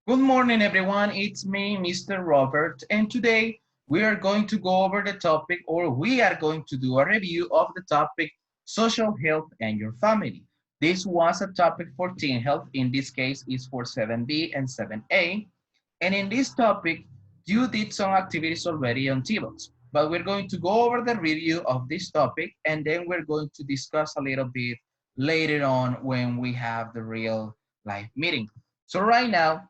Good morning, everyone. It's me, Mr. Robert, and today we are going to go over the topic, or we are going to do a review of the topic social health and your family. This was a topic for teen health. In this case, is for 7B and 7A. And in this topic, you did some activities already on T-Box, but we're going to go over the review of this topic, and then we're going to discuss a little bit later on when we have the real life meeting. So right now,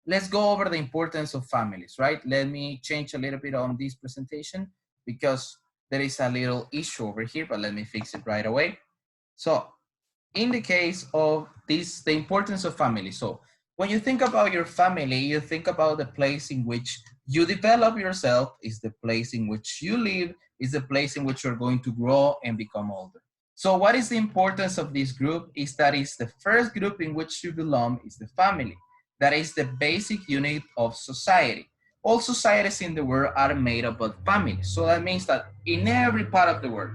let's go over the importance of families, right? Let me change a little bit on this presentation because there is a little issue over here, but let me fix it right away. So in the case of this, the importance of family. So when you think about your family, you think about the place in which you develop yourself, is the place in which you live, is the place in which you're going to grow and become older. So what is the importance of this group? Is that is the first group in which you belong is the family. That is the basic unit of society. All societies in the world are made up of families. So that means that in every part of the world,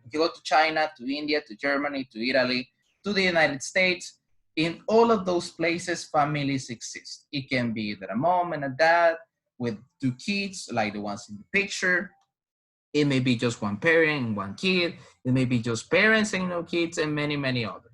if you go to China, to India, to Germany, to Italy, to the United States, in all of those places, families exist. It can be either a mom and a dad with two kids, like the ones in the picture. It may be just one parent and one kid. It may be just parents and no kids, and many, many others.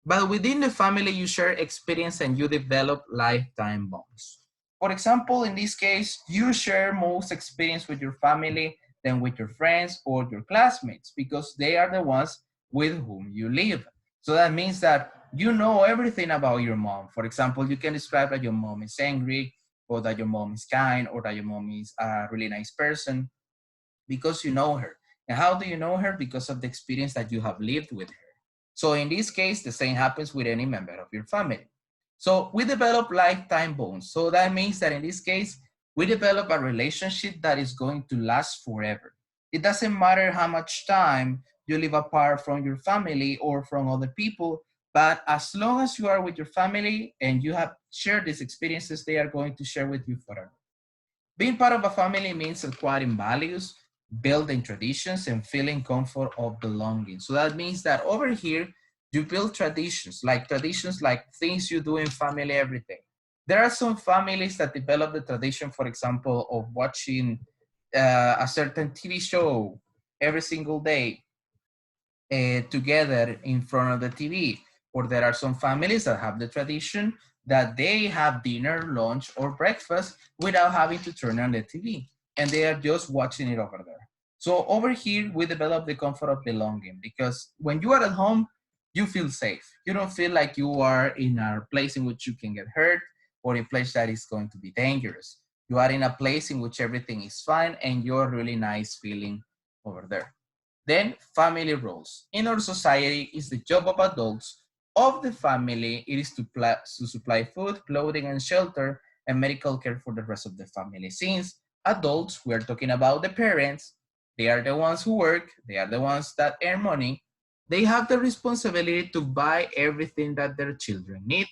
But within the family, you share experience and you develop lifetime bonds. For example, in this case, you share most experience with your family than with your friends or your classmates because they are the ones with whom you live. So that means that you know everything about your mom. For example, you can describe that your mom is angry, or that your mom is kind, or that your mom is a really nice person because you know her. And how do you know her? Because of the experience that you have lived with her. So in this case, the same happens with any member of your family. So we develop lifetime bonds. So that means that in this case, we develop a relationship that is going to last forever. It doesn't matter how much time you live apart from your family or from other people, but as long as you are with your family and you have shared these experiences, they are going to share with you forever. Being part of a family means acquiring values, building traditions, and feeling comfort of belonging. So that means that over here, you build traditions like things you do in family every day. There are some families that develop the tradition, for example, of watching a certain TV show every single day together in front of the TV. Or there are some families that have the tradition that they have dinner, lunch, or breakfast without having to turn on the TV. And they are just watching it over there. So over here, we develop the comfort of belonging because when you are at home, you feel safe. You don't feel like you are in a place in which you can get hurt or a place that is going to be dangerous. You are in a place in which everything is fine and you're really nice feeling over there. Then family roles. In our society, it's the job of adults of the family. It is to supply food, clothing, and shelter, and medical care for the rest of the family. Since adults, we're talking about the parents, they are the ones who work, they are the ones that earn money. They have the responsibility to buy everything that their children need.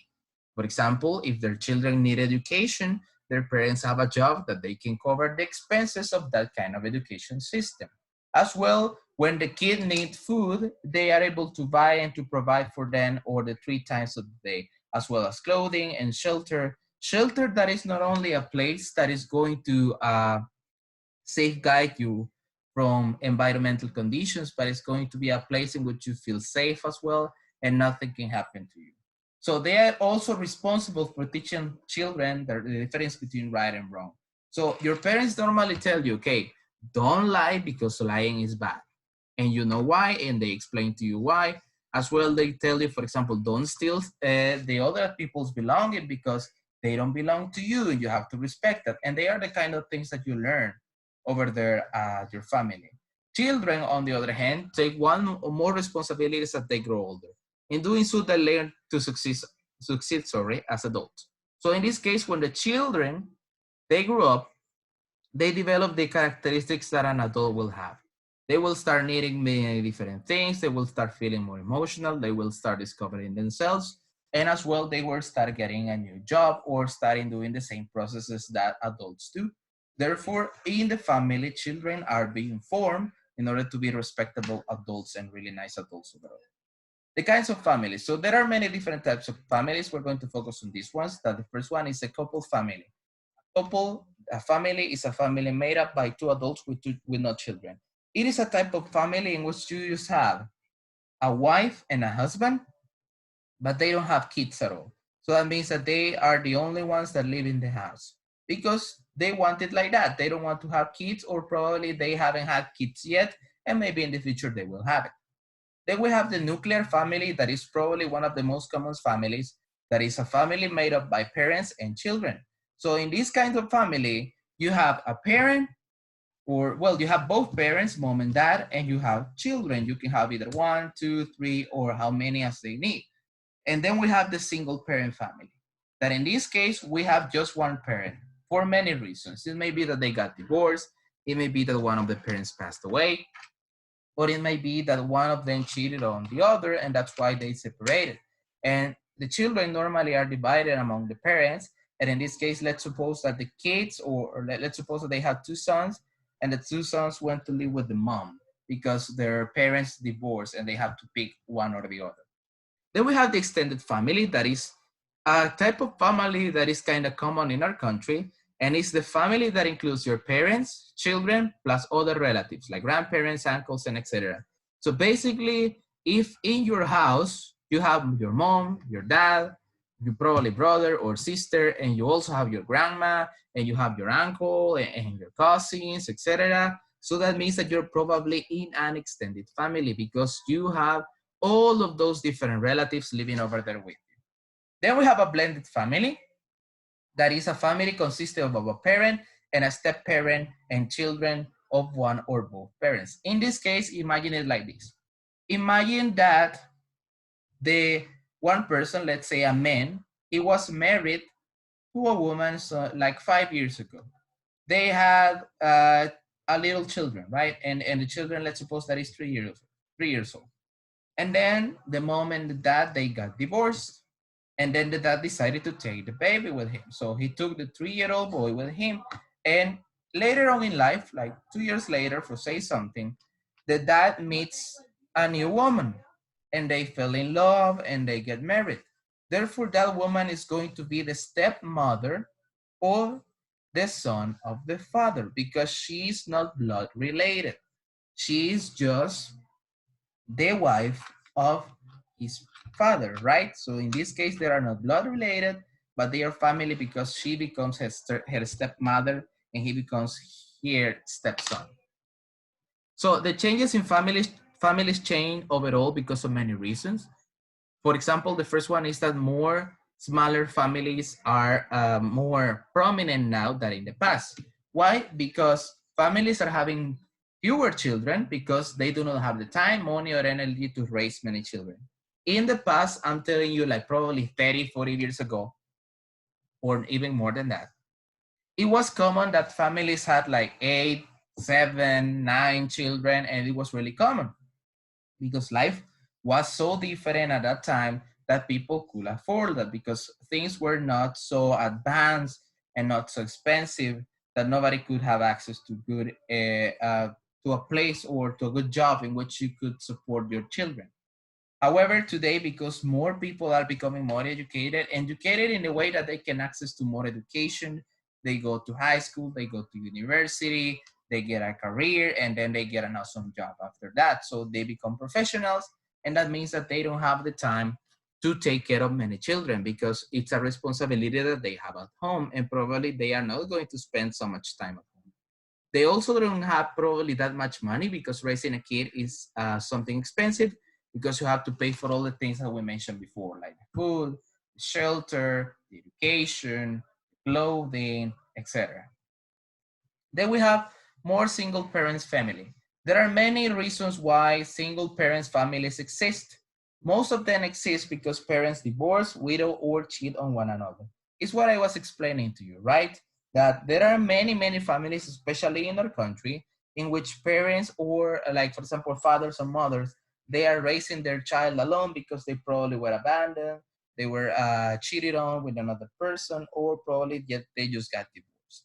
For example, if their children need education, their parents have a job that they can cover the expenses of that kind of education system. As well, when the kid needs food, they are able to buy and to provide for them or the 3 times of the day, as well as clothing and shelter. Shelter that is not only a place that is going to safeguard you from environmental conditions, but it's going to be a place in which you feel safe as well and nothing can happen to you. So they are also responsible for teaching children the difference between right and wrong. So your parents normally tell you, okay, don't lie because lying is bad. And you know why, and they explain to you why. As well, they tell you, for example, don't steal the other people's belonging because they don't belong to you and you have to respect that. And they are the kind of things that you learn over there at your family. Children, on the other hand, take one or more responsibilities as they grow older. In doing so, they learn to succeed, as adults. So in this case, when the children, they grow up, they develop the characteristics that an adult will have. They will start needing many different things. They will start feeling more emotional. They will start discovering themselves. And as well, they will start getting a new job or starting doing the same processes that adults do. Therefore, in the family, children are being formed in order to be respectable adults and really nice adults overall. The kinds of families. So there are many different types of families. We're going to focus on these ones. That the first one is a couple family. A family is a family made up by two adults with no children. It is a type of family in which you just have a wife and a husband, but they don't have kids at all. So that means that they are the only ones that live in the house because they want it like that. They don't want to have kids, or probably they haven't had kids yet, and maybe in the future they will have it. Then we have the nuclear family, that is probably one of the most common families, that is a family made up by parents and children. So in this kind of family, you have a parent, or well, you have both parents, mom and dad, and you have children. You can have either one, two, three, or how many as they need. And then we have the single parent family, that in this case, we have just one parent for many reasons. It may be that they got divorced. It may be that one of the parents passed away, or it may be that one of them cheated on the other and that's why they separated. And the children normally are divided among the parents. And in this case, let's suppose that the kids, or let's suppose that they have two sons, and the two sons went to live with the mom because their parents divorced and they have to pick one or the other. Then we have the extended family, that is a type of family that is kind of common in our country, and it's the family that includes your parents, children, plus other relatives like grandparents, uncles, and etc. So basically, if in your house you have your mom, your dad, your probably brother or sister, and you also have your grandma, and you have your uncle and your cousins, etc. So that means that you're probably in an extended family because you have all of those different relatives living over there with you. Then we have a blended family. That is a family consisting of a parent and a step parent and children of one or both parents. In this case, imagine it like this. Imagine that the one person, let's say a man, he was married to a woman like 5 years ago. They had a little children, right? And the children, let's suppose that is 3 years old. And then the mom and the dad, they got divorced. And then the dad decided to take the baby with him. So he took the 3-year-old boy with him. And later on in life, like 2 years later, for say something, the dad meets a new woman and they fell in love and they get married. Therefore, that woman is going to be the stepmother or the son of the father because she's not blood related. She is just the wife of his father, right? So in this case, they are not blood related, but they are family because she becomes her stepmother and he becomes her stepson. So the changes in families change overall because of many reasons. For example, the first one is that more smaller families are more prominent now than in the past. Why? Because families are having fewer children because they do not have the time, money, or energy to raise many children. In the past, I'm telling you, like probably 30, 40 years ago, or even more than that, it was common that families had like 8, 7, 9 children, and it was really common because life was so different at that time that people could afford that because things were not so advanced and not so expensive that nobody could have access to good to a place or to a good job in which you could support your children. However, today, because more people are becoming more educated in a way that they can access to more education, they go to high school, they go to university, they get a career, and then they get an awesome job after that. So they become professionals, and that means that they don't have the time to take care of many children because it's a responsibility that they have at home, and probably they are not going to spend so much time at home. They also don't have probably that much money because raising a kid is something expensive because you have to pay for all the things that we mentioned before, like food, shelter, education, clothing, etc. Then we have more single parents family. There are many reasons why single parents families exist. Most of them exist because parents divorce, widow, or cheat on one another. It's what I was explaining to you, right? That there are many, many families, especially in our country, in which parents or like, for example, fathers or mothers, they are raising their child alone because they probably were abandoned, they were cheated on with another person, or probably they just got divorced.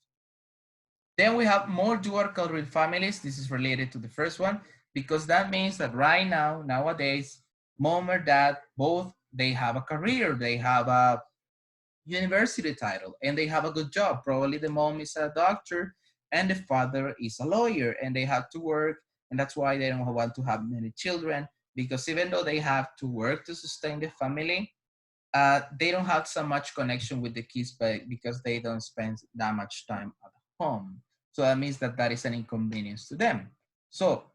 Then we have more dual cultural families. This is related to the first one because that means that right now, nowadays, mom or dad, both they have a career, they have a university title, and they have a good job. Probably the mom is a doctor and the father is a lawyer, and they have to work, and that's why they don't want to have many children, because even though they have to work to sustain the family, they don't have so much connection with the kids, but because they don't spend that much time at home. So that means that that is an inconvenience to them. So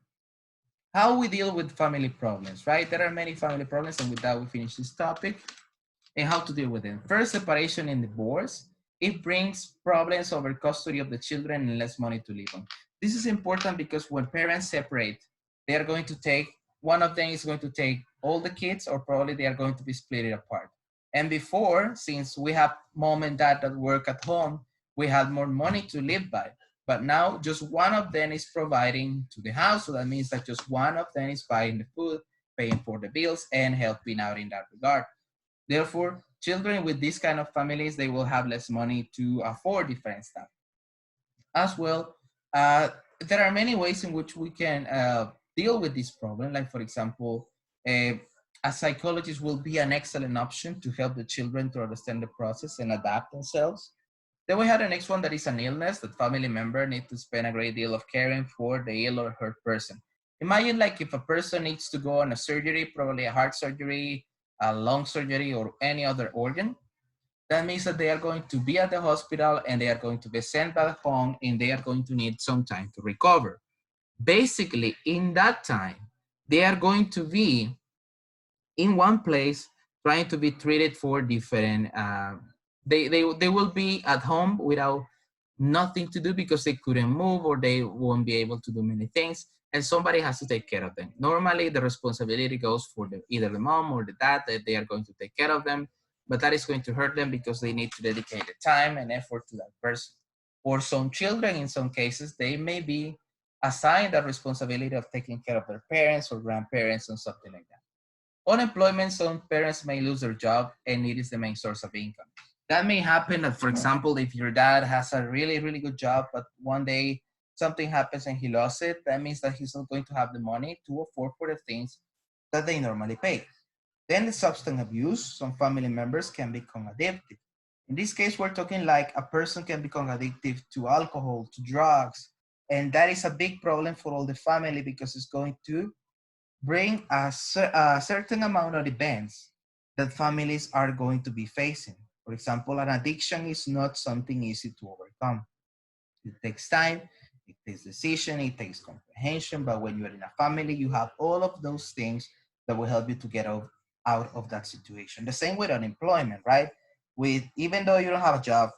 how we deal with family problems, right? There are many family problems, and with that we finish this topic and how to deal with them. First, separation and divorce. It brings problems over custody of the children and less money to live on. This is important because when parents separate, they are going to take, one of them is going to take all the kids, or probably they are going to be split it apart. And before, since we have mom and dad that work at home, we had more money to live by. But now just one of them is providing to the house. So that means that just one of them is buying the food, paying for the bills, and helping out in that regard. Therefore, children with this kind of families, they will have less money to afford different stuff. As well, there are many ways in which we can deal with this problem. Like, for example, a psychologist will be an excellent option to help the children to understand the process and adapt themselves. Then we have the next one, that is an illness that family member need to spend a great deal of caring for the ill or hurt person. Imagine like if a person needs to go on a surgery, probably a heart surgery, a lung surgery, or any other organ. That means that they are going to be at the hospital and they are going to be sent back home and they are going to need some time to recover. Basically, in that time, they are going to be in one place trying to be treated for different they will be at home without nothing to do because they couldn't move or they won't be able to do many things, and somebody has to take care of them. Normally the responsibility goes for either the mom or the dad, that they are going to take care of them, but that is going to hurt them because they need to dedicate the time and effort to that person. Or some children, in some cases, they may be assigned the responsibility of taking care of their parents or grandparents or something like that. Unemployment, some parents may lose their job and it is the main source of income. That may happen, for example, if your dad has a really, really good job, but one day something happens and he lost it, that means that he's not going to have the money to afford for the things that they normally pay. Then the substance abuse, some family members can become addicted. In this case, we're talking like a person can become addicted to alcohol, to drugs, and that is a big problem for all the family because it's going to bring a certain amount of events that families are going to be facing. For example, an addiction is not something easy to overcome. It takes time, it takes decision, it takes comprehension, but when you're in a family, you have all of those things that will help you to get out of that situation. The same with unemployment, right? With even though you don't have a job,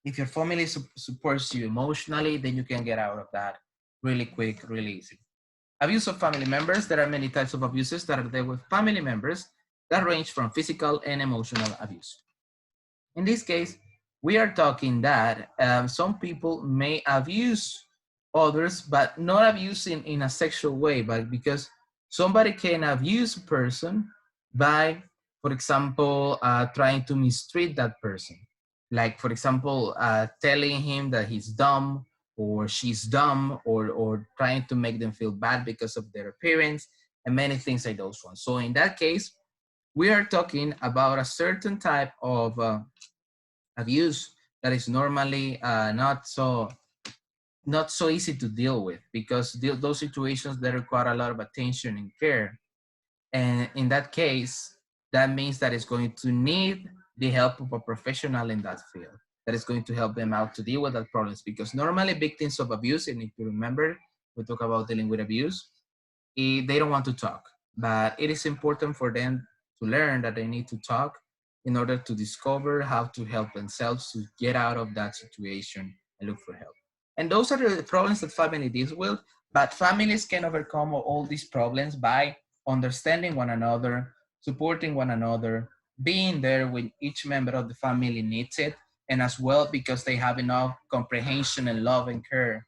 if your family supports you emotionally, then you can get out of that really quick, really easy. Abuse of family members. There are many types of abuses that are there with family members that range from physical and emotional abuse. In this case, we are talking that some people may abuse others, but not abuse in a sexual way, but because somebody can abuse a person by, for example, trying to mistreat that person. Like, for example, telling him that he's dumb or she's dumb, or trying to make them feel bad because of their appearance, and many things like those ones. So in that case, we are talking about a certain type of abuse that is normally not so easy to deal with, because those situations that require a lot of attention and care. And in that case, that means that it's going to need the help of a professional in that field that is going to help them out to deal with that problems. Because normally victims of abuse, and if you remember, we talk about dealing with abuse, they don't want to talk, but it is important for them to learn that they need to talk in order to discover how to help themselves to get out of that situation and look for help. And those are the problems that family deals with, but families can overcome all these problems by understanding one another, supporting one another, being there when each member of the family needs it, and as well because they have enough comprehension and love and care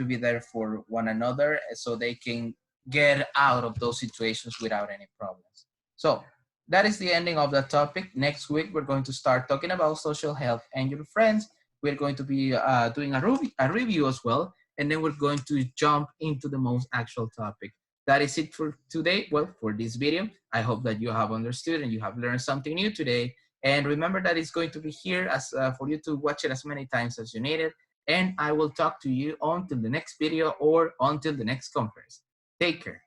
to be there for one another so they can get out of those situations without any problems. So that is the ending of the topic. Next week, we're going to start talking about social health and your friends. We're going to be doing a review as well, and then we're going to jump into the most actual topic. that is it for today. Well, for this video, I hope that you have understood and you have learned something new today. And remember that it's going to be here as for you to watch it as many times as you need it. And I will talk to you until the next video or until the next conference. Take care.